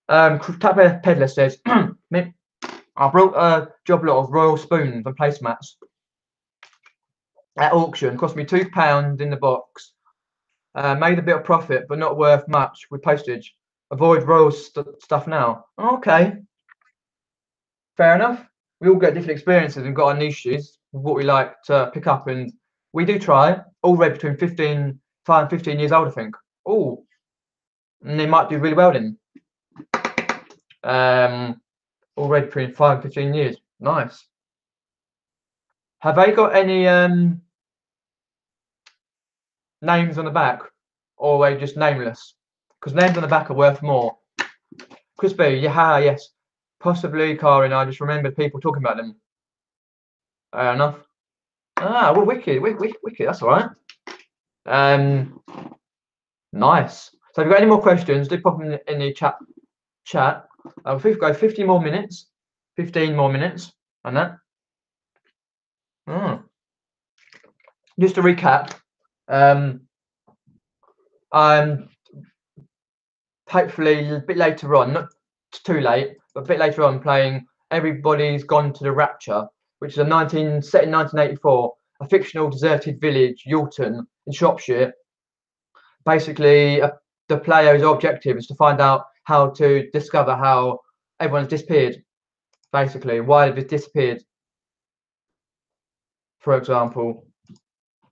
Tap Peddler says, I brought a job lot of royal spoons and placemats at auction. Cost me £2 in the box. Made a bit of profit, but not worth much with postage. Avoid royal stuff now. Okay, fair enough. We all get different experiences and got our niches, what we like to pick up, and we do try. All read between 5 and 15 years old, I think. Oh, and they might do really well then. All read between 5 and 15 years. Nice. Have they got any names on the back, or are they just nameless? Because names on the back are worth more. Chris B, yeah, yes. Possibly, Karin. I just remembered people talking about them. Fair enough. Well, wicked. That's all right. Nice. So if you've got any more questions, do pop them in the chat. We've got 15 more minutes. 15 more minutes on that. just to recap, um, I'm hopefully a bit later on, not too late, but a bit later on, playing Everybody's Gone to the Rapture, which is set in 1984, a fictional deserted village, Yalton, in Shropshire. Basically, the player's objective is to find out how to discover how everyone's disappeared. Basically, why they've disappeared, for example.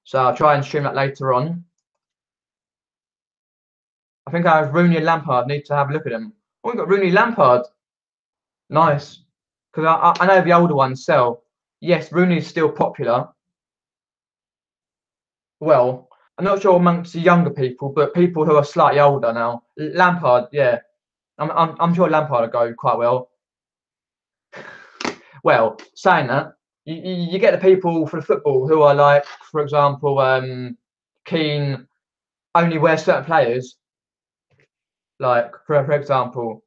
So I'll try and stream that later on. I think I have Rooney and Lampard. Need to have a look at them. Oh, we've got Rooney Lampard. Nice. Because I know the older ones sell. Yes, Rooney's still popular. Well, I'm not sure amongst the younger people, but people who are slightly older now. Lampard, yeah. I'm sure Lampard will go quite well. Well, saying that, you get the people for the football who are like, for example, keen only wear certain players. Like, for example,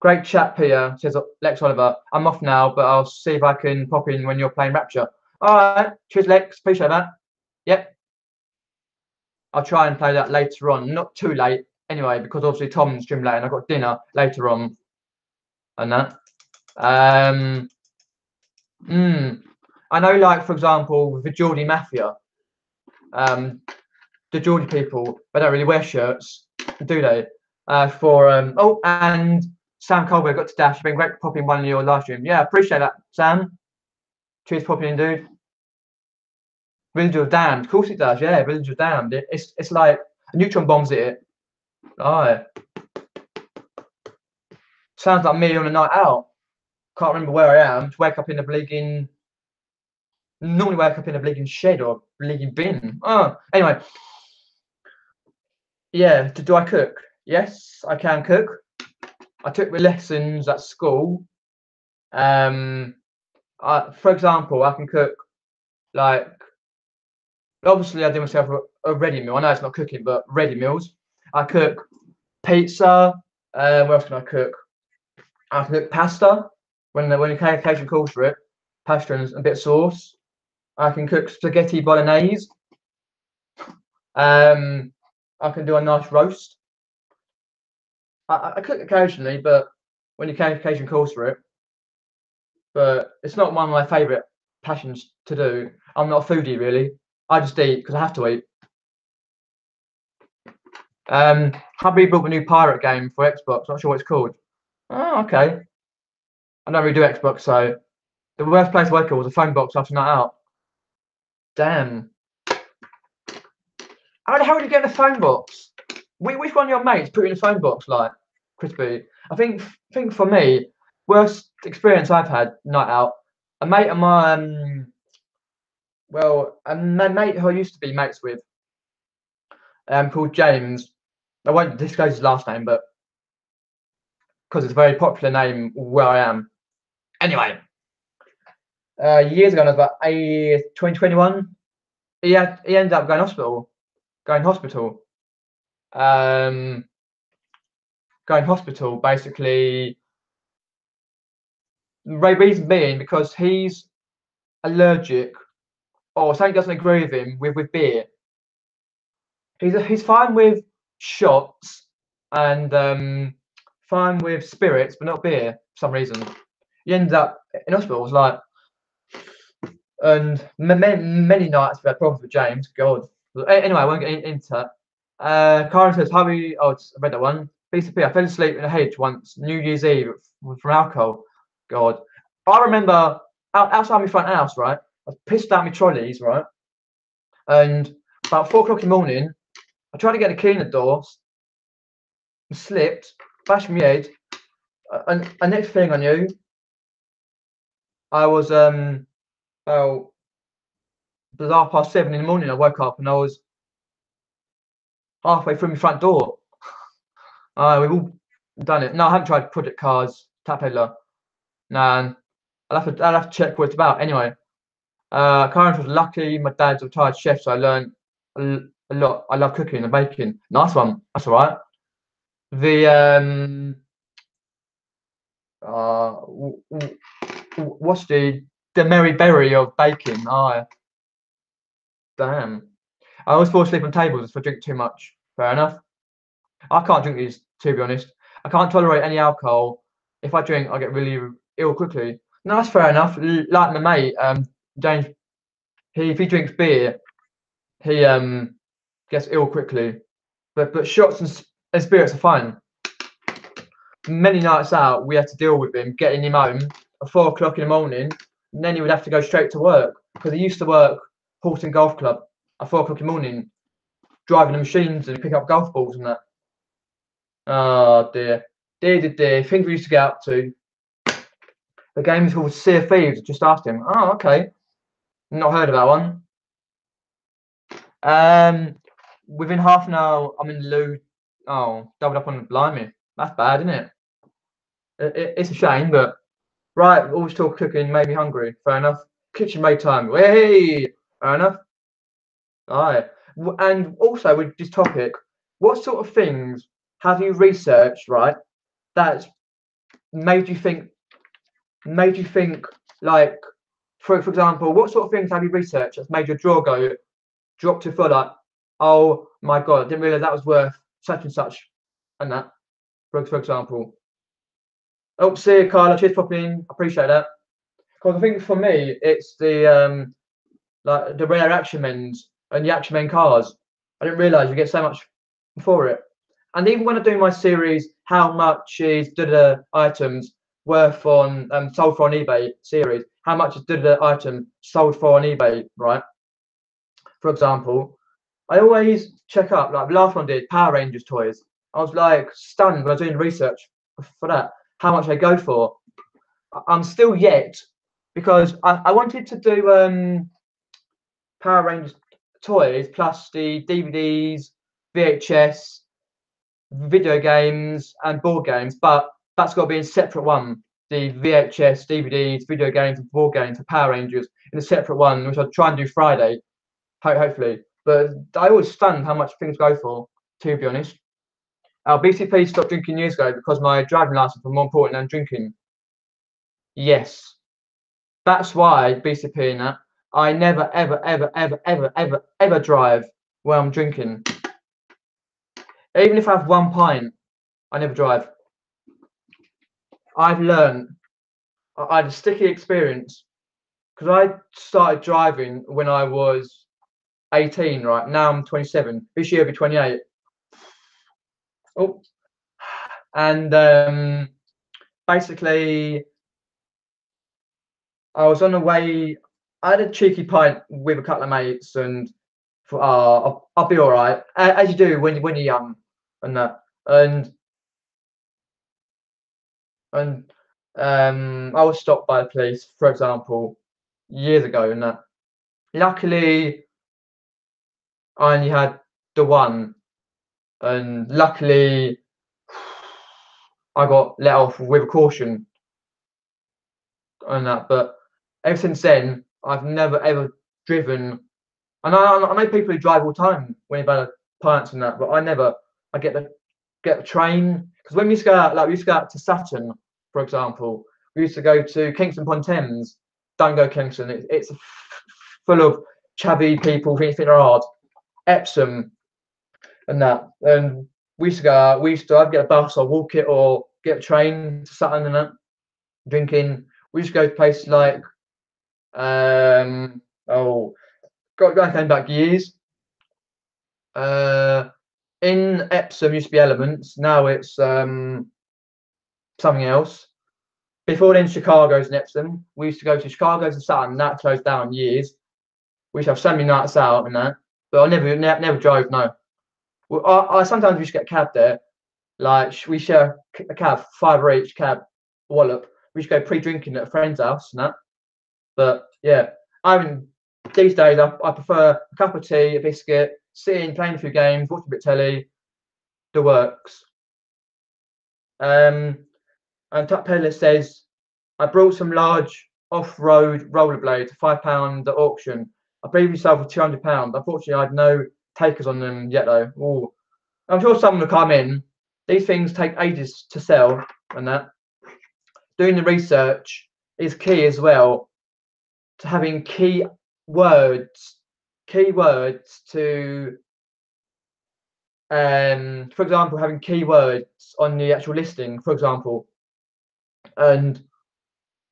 great chat, Peter, says Lex Oliver. I'm off now, but I'll see if I can pop in when you're playing Rapture. All right, cheers, Lex. Appreciate that. Yep. I'll try and play that later on. Not too late, anyway, because obviously Tom's stream late and I've got dinner later on and that. I know, like, for example, with the Geordie Mafia, the Geordie people, they don't really wear shirts, do they? Oh, and Sam Colbert got to dash. It's been great popping one of your live stream. Yeah, appreciate that, Sam. Cheers, popping in, dude. Village of Damned, of course it does. Yeah, Village of Damned. It's like a neutron bombs it. Oh, sounds like me on a night out. Can't remember where I am. Just wake up in a bleeding. Normally wake up in a bleeding shed or bleeding bin. Oh, anyway. Yeah, do I cook? Yes, I can cook. I took the lessons at school. For example, I can cook like, obviously I do myself a ready meal. I know it's not cooking, but ready meals. I cook pizza. What else can I cook? I can cook pasta when the occasion calls for it. Pasta and a bit of sauce. I can cook spaghetti bolognese. I can do a nice roast. I cook occasionally, but when the occasion calls for it. But it's not one of my favourite passions to do. I'm not a foodie really. I just eat because I have to eat. Hubby built a new pirate game for Xbox. Not sure what it's called. Oh, okay. I don't really do Xbox, so the worst place to work was a phone box after night out. Damn. How the hell did you get the phone box? Which one of your mates put you in the phone box, like, Crispy? I think for me, worst experience I've had night out. A mate of mine, a mate who I used to be mates with, called James. I won't disclose his last name, but because it's a very popular name where I am. Anyway, years ago, I was about 2021. He ended up going hospital. Basically. The reason being because he's allergic or something doesn't agree with him with beer. He's fine with shots and fine with spirits, but not beer for some reason. He ended up in hospital. Was like, and many nights we had problems with James. God. Anyway, I won't get into that. Karen says, "How we?" Oh, I read that one. BCP. I fell asleep in a hedge once New Year's Eve from alcohol. God, I remember outside my front house, right? I pissed out my trolleys, right? And about 4 o'clock in the morning, I tried to get the key in the door, slipped, bashed my head, and next thing I knew, I was about it was 7:30 in the morning. I woke up and I was halfway through my front door. We've all done it. No, I haven't tried Project Cars, Tap Peddler. Nah, I'll have to check what it's about. Anyway, Karen was lucky. My dad's a retired chef, so I learned a lot. I love cooking and baking. Nice one. That's all right. The what's the Mary Berry of baking? Damn. I always fall asleep on tables if I drink too much. Fair enough. I can't drink these, to be honest. I can't tolerate any alcohol. If I drink, I get really ill quickly. No, that's fair enough. Like my mate, James, if he drinks beer, he gets ill quickly. But shots and spirits are fine. Many nights out, we had to deal with him getting him home at 4 o'clock in the morning, and then he would have to go straight to work because he used to work Horton Golf Club at 4 o'clock in the morning, driving the machines and pick up golf balls and that. Oh dear, dear. Things we used to get up to. The game is called Sea of Thieves. Just asked him. Oh, okay. Not heard of that one. Within half an hour, I'm in the loo. Oh, doubled up on the blimey. That's bad, isn't it? It's a shame, but right. Always talk cooking made me hungry. Fair enough. Kitchen maid time. Hey, fair enough. Aye. And also with this topic, what sort of things have you researched, right? That's made you think like, for example, what sort of things have you researched that's made your jaw go drop to the floor like, oh my god, I didn't realize that was worth such and such, and that, for example. Oh, see you, Carla. Cheers for popping in. I appreciate that. Because I think for me, it's the like the rare action men's and the action men cars. I didn't realise you get so much for it. And even when I do my series, how much is the items worth on sold for on eBay series? How much is the item sold for on eBay, right? For example, I always check up. Like the last one did Power Rangers toys. I was like stunned when I was doing research for that. How much they go for? I'm still yet because I wanted to do Power Rangers toys plus the DVDs, VHS, video games, and board games, but that's got to be in a separate one. The VHS, DVDs, video games, and board games for Power Rangers in a separate one, which I'll try and do Friday, hopefully. But I always stunned how much things go for, to be honest. BCP stopped drinking years ago because my driving license was more important than drinking. Yes, that's why BCP and that I never ever drive when I'm drinking. Even if I have 1 pint, I never drive. I've learned. I had a sticky experience because I started driving when I was 18. Right now I'm 27. This year I'll be 28. Oh, and basically I was on the way. I had a cheeky pint with a couple of mates, and thought, I'll be all right, as you do when you're young, and that, and I was stopped by the police, for example, years ago, and that. Luckily, I only had the one, and luckily, I got let off with a caution, and that. But ever since then, I've never ever driven. And I know people who drive all the time when you've had pints and that, but I never. I get the train because when we used to go out, like we used to go out to Sutton, for example, we used to go to Kingston upon Thames. Don't go Kingston; it's full of chubby people who think they're hard. Epsom and that, and we used to go out. We used to either get a bus or walk it or get a train to Sutton and that. Drinking. We used to go to places like going back years. In Epsom used to be Elements. Now it's something else. Before then, Chicago's in Epsom. We used to go to Chicago's and Sutton. That closed down years. We used to have so many nights out and that. But I never drove. No. Well, I sometimes we used to get a cab there. Like we share a cab, £5 each cab, wallop. We used to go pre-drinking at a friend's house and that. But yeah, these days I prefer a cup of tea, a biscuit, sitting, playing a few games, watching a bit of telly, the works. And Tuck Peddler says, I brought some large off-road rollerblades, £5 at auction. I previously sold for £200. Unfortunately, I had no takers on them yet though. Ooh. I'm sure someone will come in. These things take ages to sell and that. Doing the research is key as well to having key words, keywords to, for example, having keywords on the actual listing, for example, and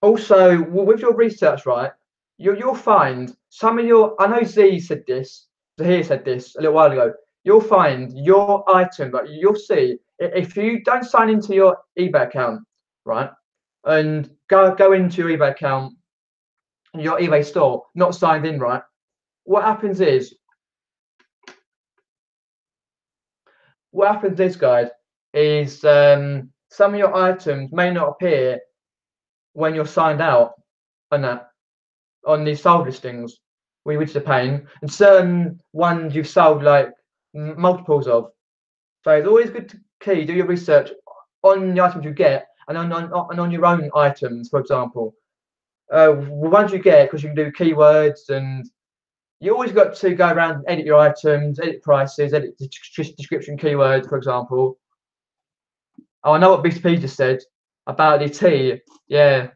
also with your research, right? You'll find some of your. I know Zahir said this a little while ago. You'll find your item, but you'll see if you don't sign into your eBay account, right, and go into your eBay account, your eBay store, not signed in, right? What happens is, guys, is some of your items may not appear when you're signed out on that on these sold listings, which is a pain, and certain ones you've sold like multiples of. So it's always good to do your research on the items you get and on your own items, for example. Ones you get, because you can do keywords, and you always got to go around and edit your items, edit prices, edit the description keywords, for example. Oh, I know what BCP just said about the tea. Yeah,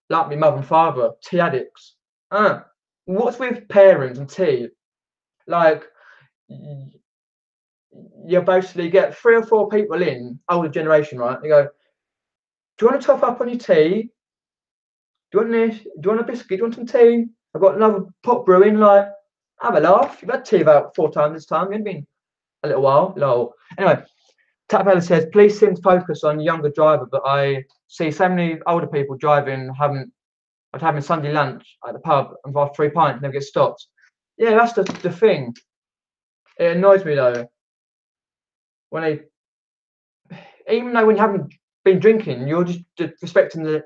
like my mother and father, tea addicts. What's with parents and tea? Like, you basically get 3 or 4 people in, older generation, right? They go, do you want to top up on your tea? Do you want this? Do you want a biscuit? Do you want some tea? I've got another pot brewing. Like, have a laugh. You've had tea about 4 times this time. It's been a little while. Lol. Anyway, Tapella says, please seem to focus on younger driver, but I see so many older people driving, having Sunday lunch at the pub and buy 3 pints, never get stopped. Yeah, that's the thing. It annoys me though when even though when you haven't been drinking, you're just respecting the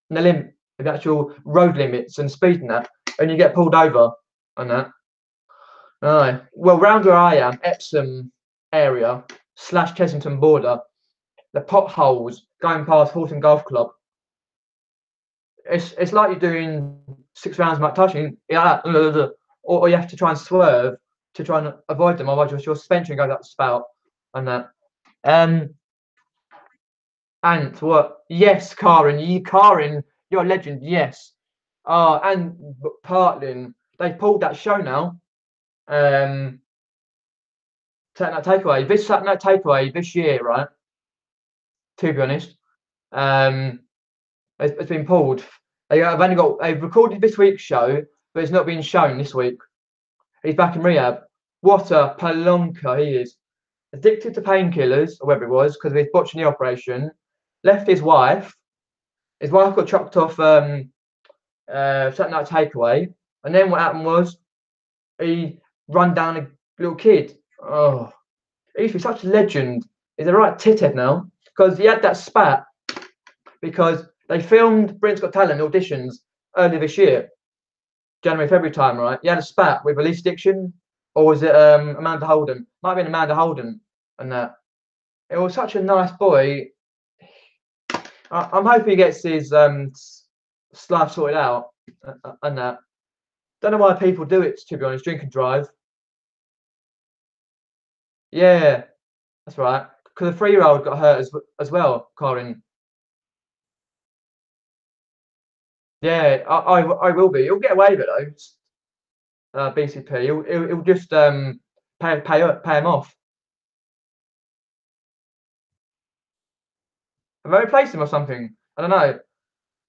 limit, the actual road limits and speed and that, and you get pulled over on that. Well, round where I am, Epsom area / Chessington border, the potholes going past Horton Golf Club. It's like you're doing 6 rounds without touching, yeah, or you have to try and swerve to try and avoid them, otherwise your suspension goes up the spout and that. And what? Yes, Karin, you're a legend. Yes. And Partlin, they pulled that show now. Saturday Night Takeaway. This Saturday Night Takeaway this year, right? To be honest, it's been pulled. They've recorded this week's show, but it's not being shown this week. He's back in rehab. What a palonka he is. Addicted to painkillers, or whatever it was, because of his botching the operation. Left his wife. His wife got chucked off Saturday Night Takeaway, and then what happened was he run down a little kid. Oh, he used to be such a legend. He's a right tithead now, because he had that spat because they filmed Britain's Got Talent auditions earlier this year, January, February time, right? He had a spat with Elise Dixon, or was it Amanda Holden? Might have been Amanda Holden, and that. It was such a nice boy. I'm hoping he gets his life sorted out and that. Don't know why people do it, to be honest. Drink and drive. Yeah, that's right. Because a 3-year-old got hurt as well, Corin. Yeah, I will be. He'll get away with it though. BCP. He'll just pay him off. Have I replaced him or something? I don't know.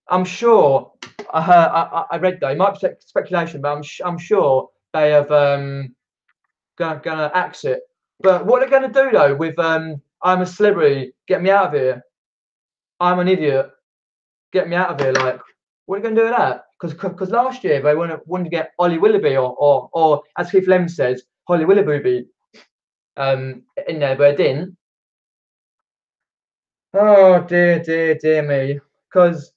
I'm sure. I read that. It might be speculation, but I'm sure they have gonna axe it. But what they're gonna do though with I'm a celebrity, get me out of here. I'm an idiot, get me out of here. Like, what are you gonna do with that? Because last year they wanted to get Ollie Willoughby or as Keith Lem says, Holly Willoughby in there, but it didn't. Oh dear me. Because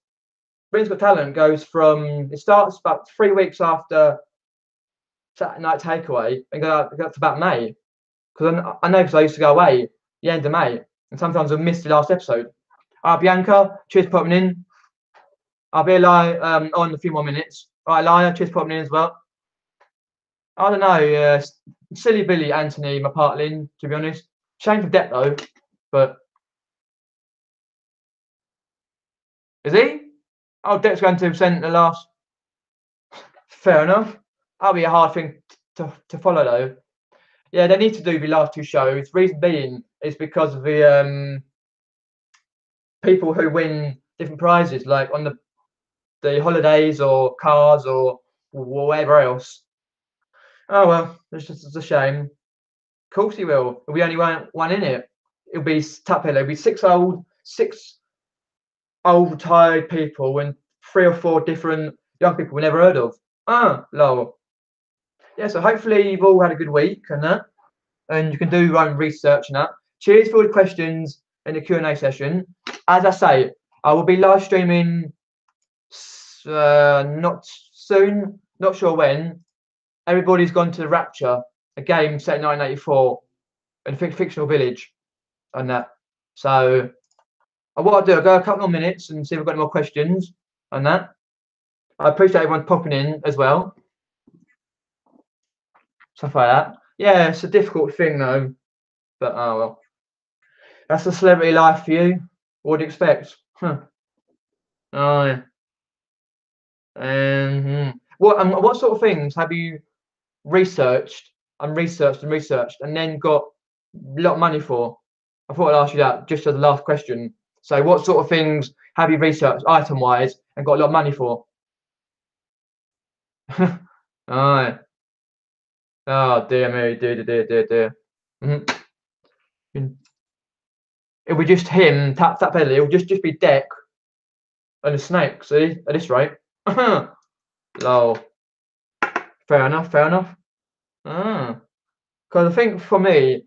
Britain's Got Talent goes from, it starts about 3 weeks after Saturday Night Takeaway and go to about May. Because I know, because I used to go away the end of May, and sometimes I'll miss the last episode. Bianca, cheers for popping in. I'll be live on a few more minutes. All right, Laya, cheers for popping in as well. I don't know, silly Billy Anthony McPartlin, to be honest. Shame for debt though, but is he? Oh, debt's going 2% the last. Fair enough. That'll be a hard thing to follow though. Yeah, they need to do the last two shows. Reason being is because of the people who win different prizes, like on the holidays or cars or whatever else. Oh well, it's a shame. Of course he will. We only one in it. It'll be It'll be six old retired people and three or four different young people we never heard of. Lol. Yeah, so hopefully you've all had a good week and that, and you can do your own research and that. Cheers for all the questions in the Q&A session. As I say, I will be live streaming not soon, not sure when. Everybody's gone to the Rapture, a game set in 1984 in a fictional village and that. So what I'll do, I'll go a couple more minutes and see if we've got any more questions on that. I appreciate everyone popping in as well. Stuff like that. Yeah, it's a difficult thing though, but oh well. That's the celebrity life for you. What do you expect? Huh. Oh yeah. What sort of things have you researched and then got a lot of money for? I thought I'd ask you that just as the last question. So what sort of things have you researched item wise and got a lot of money for? Oh, oh dear me, dear. It'll be just him, tap pedal, it'll just be Deck and a snake, see, at this rate. Lol. Fair enough. Because I think for me,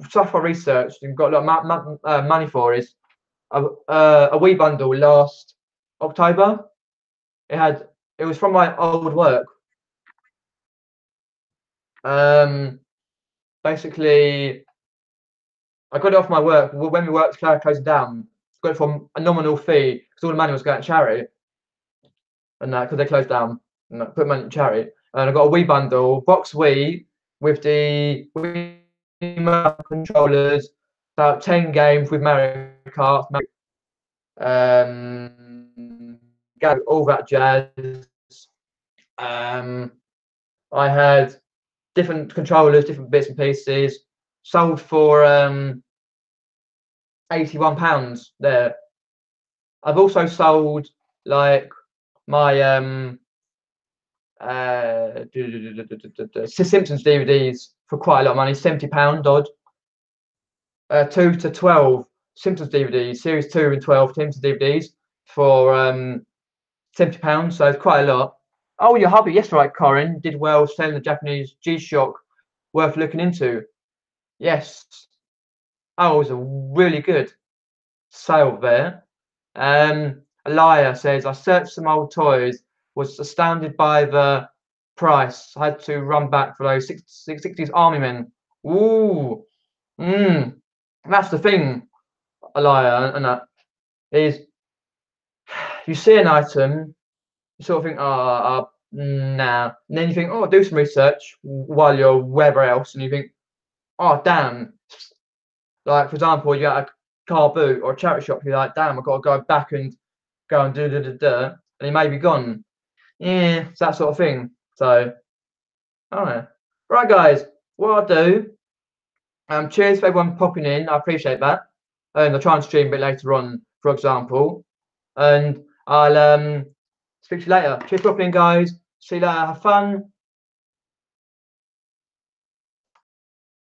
stuff I researched and got a lot of money for is a Wii bundle last October. It was from my old work. Basically, I got it off my work when my work's closing down. Got it for a nominal fee because all the money was going to charity, and that because they closed down and put money in charity. And I got a Wii bundle, box Wii with the Wii controllers, about 10 games with Mario Kart, all that jazz. I had different controllers, different bits and pieces, sold for £81 there. I've also sold like my Simpsons DVDs for quite a lot of money, £70 odd. 2 to 12 Simpsons DVDs, series 2 and 12 Simpsons DVDs for £70, so it's quite a lot. Oh, your hubby, yes, right, Corin, did well selling the Japanese G-Shock, worth looking into. Yes. Oh, it was a really good sale there. Alaya says, I searched some old toys, was astounded by the price. I had to run back for those 60s Army men. Ooh. That's the thing, Alaya, and that is you see an item, you sort of think, nah. And then you think, do some research while you're wherever else, and you think, damn. Like, for example, you got a car boot or a charity shop, you're like, damn, I've got to go back and go and and he may be gone. Yeah, it's that sort of thing. So, I don't know. Right, guys, what I'll do, cheers for everyone popping in. I appreciate that. And I'll try and stream a bit later on, for example. And I'll speak to you later. Cheers for popping in, guys. See you later. Have fun.